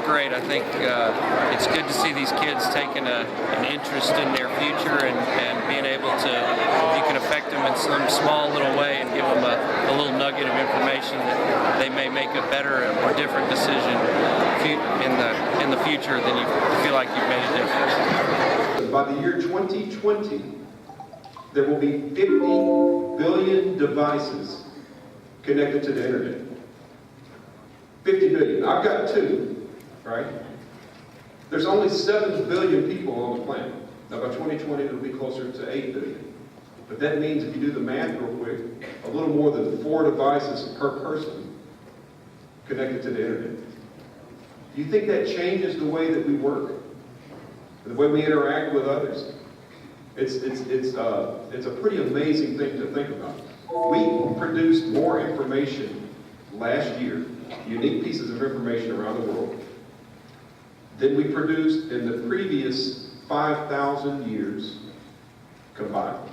great. I think it's good to see these kids taking an interest in their future and being able to, if you can affect them in some small little way and give them a little nugget of information that they may make a better or different decision in the future, then you feel like you've made a difference. By the year 2020, there will be 50 billion devices connected to the internet. 50 billion. I've got 2, right? There's only 7 billion people on the planet. Now by 2020, it'll be closer to 8 billion. But that means, if you do the math real quick, a little more than 4 devices per person connected to the internet. Do you think that changes the way that we work? The way we interact with others? It's a pretty amazing thing to think about. We produced more information last year, unique pieces of information around the world, than we produced in the previous 5,000 years combined.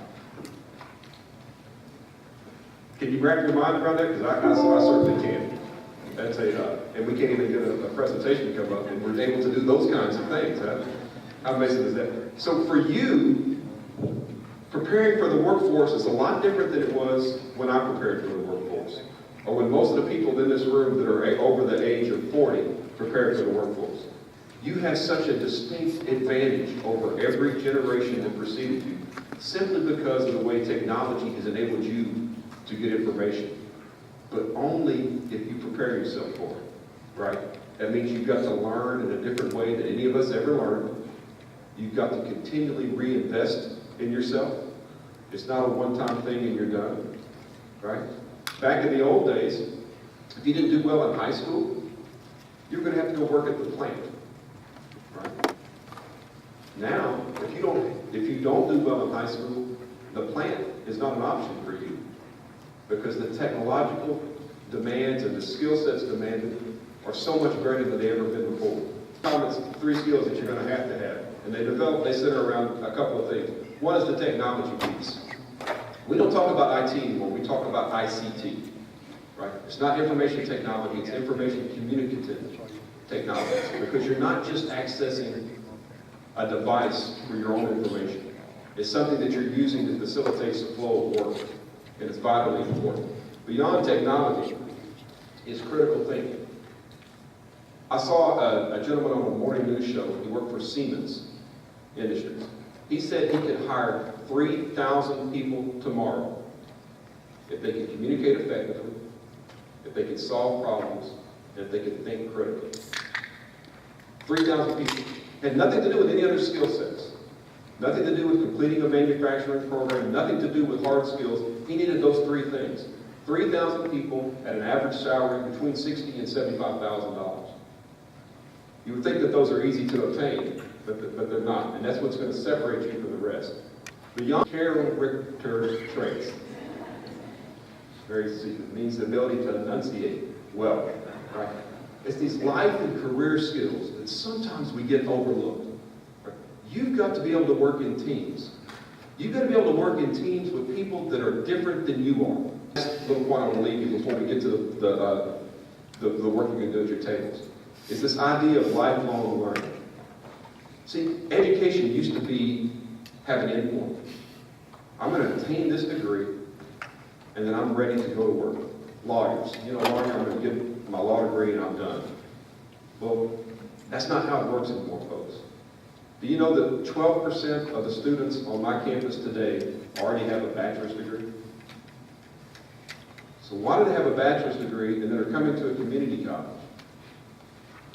Can you wrap your mind around that? Because I certainly can. That's and we can't even get a presentation to come up, and we're able to do those kinds of things. How amazing is that? So for you, preparing for the workforce is a lot different than it was when I prepared for the workforce, or when most of the people in this room that are over the age of 40 prepared for the workforce. You have such a distinct advantage over every generation that preceded you, simply because of the way technology has enabled you to get information, but only if you prepare yourself for it, right? That means you've got to learn in a different way than any of us ever learned. You've got to continually reinvest in yourself. It's not a one-time thing and you're done, right? Back in the old days, if you didn't do well in high school, you're going to have to go work at the plant, right? Now, if you don't do well in high school, the plant is not an option for you, because the technological demands and the skill sets demanded are so much greater than they ever been before. It's 3 skills that you're going to have, and they center around a couple of things. One is the technology piece. We don't talk about IT anymore, we talk about ICT, right? It's not information technology, it's information communicative technology, because you're not just accessing a device for your own information. It's something that you're using to facilitate the flow of work, and it's vitally important. Beyond technology is critical thinking. I saw a gentleman on a morning news show. He worked for Siemens Industries. He said he could hire 3,000 people tomorrow if they could communicate effectively, if they could solve problems, and if they could think critically. 3,000 people. Had nothing to do with any other skill sets. Nothing to do with completing a manufacturing program, nothing to do with hard skills. He needed those 3 things. 3,000 people at an average salary between $60,000 and $75,000. You would think that those are easy to obtain, but they're not. And that's what's going to separate you from the rest. Beyond character traits. Very easy. It means the ability to enunciate well, right? It's these life and career skills that sometimes we get overlooked. Right? You've got to be able to work in teams. You've got to be able to work in teams with people that are different than you are. That's the little point I want to leave you before we get to the work you're going to do at your tables. Is this idea of lifelong learning. See, education used to be have an end point. I'm going to attain this degree, and then I'm ready to go to work. Lawyers, lawyer, I'm going to get my law degree and I'm done. Well, that's not how it works anymore, folks. Do you know that 12% of the students on my campus today already have a bachelor's degree? So why do they have a bachelor's degree and then are coming to a community college?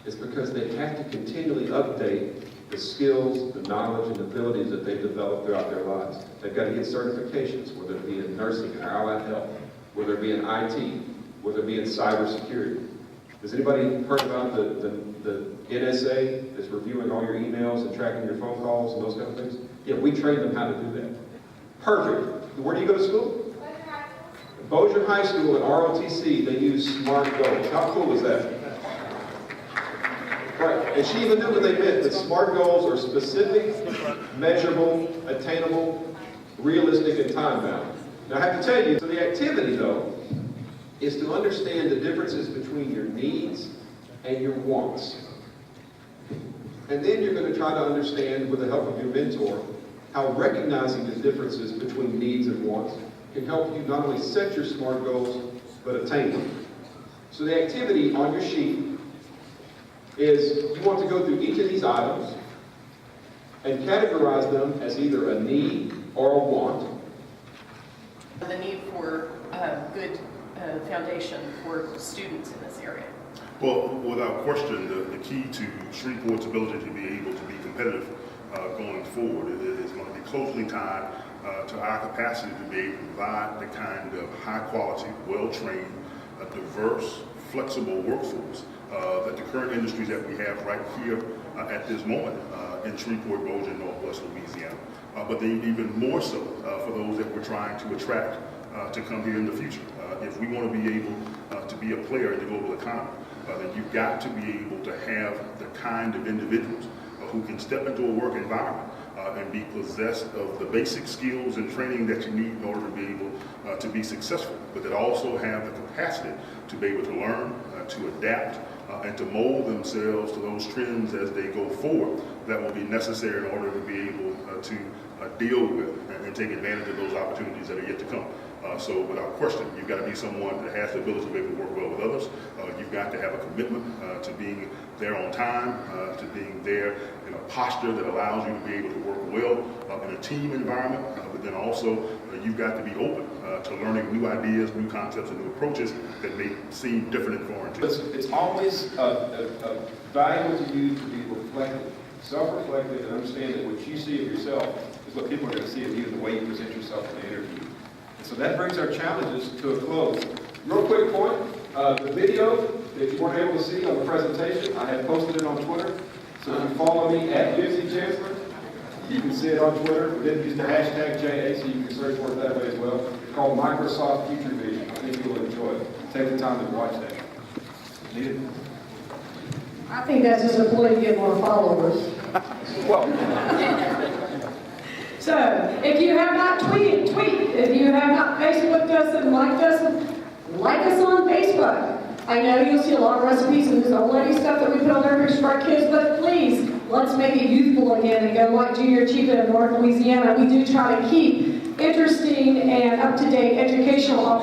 It's because they have to continually update the skills, the knowledge, and abilities that they've developed throughout their lives. They've got to get certifications, whether it be in nursing or allied health, whether it be in IT, whether it be in cybersecurity. Has anybody heard about the NSA that's reviewing all your emails and tracking your phone calls and those kind of things? Yeah, we train them how to do that. Perfect. Where do you go to school? Bossier High School at ROTC, they use SMART goals. How cool is that? Right, and she even knew what they meant, that SMART goals are specific, measurable, attainable, realistic, and time-bound. Now I have to tell you, so the activity, though, is to understand the differences between your needs and your wants. And then you're going to try to understand, with the help of your mentor, how recognizing the differences between needs and wants can help you not only set your SMART goals, but attain them. So the activity on your sheet is you want to go through each of these items and categorize them as either a need or a want. The need for a good foundation for students in this area. Well, without question, the key to Shreveport's ability to be able to be competitive going forward is going to be closely tied to our capacity to be able to provide the kind of high-quality, well-trained, diverse, flexible workforce that the current industries that we have right here at this moment in Shreveport, Bossier, Northwest Louisiana. But then even more so for those that we're trying to attract to come here in the future. If we want to be able to be a player in the global economy, then you've got to be able to have the kind of individuals who can step into a work environment and be possessed of the basic skills and training that you need in order to be able to be successful, but that also have the capacity to be able to learn, to adapt, and to mold themselves to those trends as they go forward that will be necessary in order to be able to deal with and take advantage of those opportunities that are yet to come. So without question, you've got to be someone that has the ability to be able to work well with others. You've got to have a commitment to being there on time, to being there in a posture that allows you to be able to work well in a team environment, but then also you've got to be open to learning new ideas, new concepts, and new approaches that may seem different and foreign to you. It's always valuable to you to be reflective, self-reflective, and understand that what you see of yourself is what people are going to see of you, the way you present yourself in the interview. And so that brings our challenges to a close. Real quick point, the video that you weren't able to see on the presentation, I have posted it on Twitter. So if you follow me at Chancellor, you can see it on Twitter. We did use the hashtag JA, so you can search for it that way as well. It's called Microsoft Future Vision. I think you'll enjoy it. Take the time to watch that. Need it? I think that's just a ploy to get more followers. Well, So, if you have not tweeted, tweet. If you have not Facebooked us and liked us, like us on Facebook. I know you'll see a lot of recipes and this old lady stuff that we put on there for our kids, but please, let's make it youthful again and go like Junior Achievement of North Louisiana. We do try to keep interesting and up-to-date educational opportunities.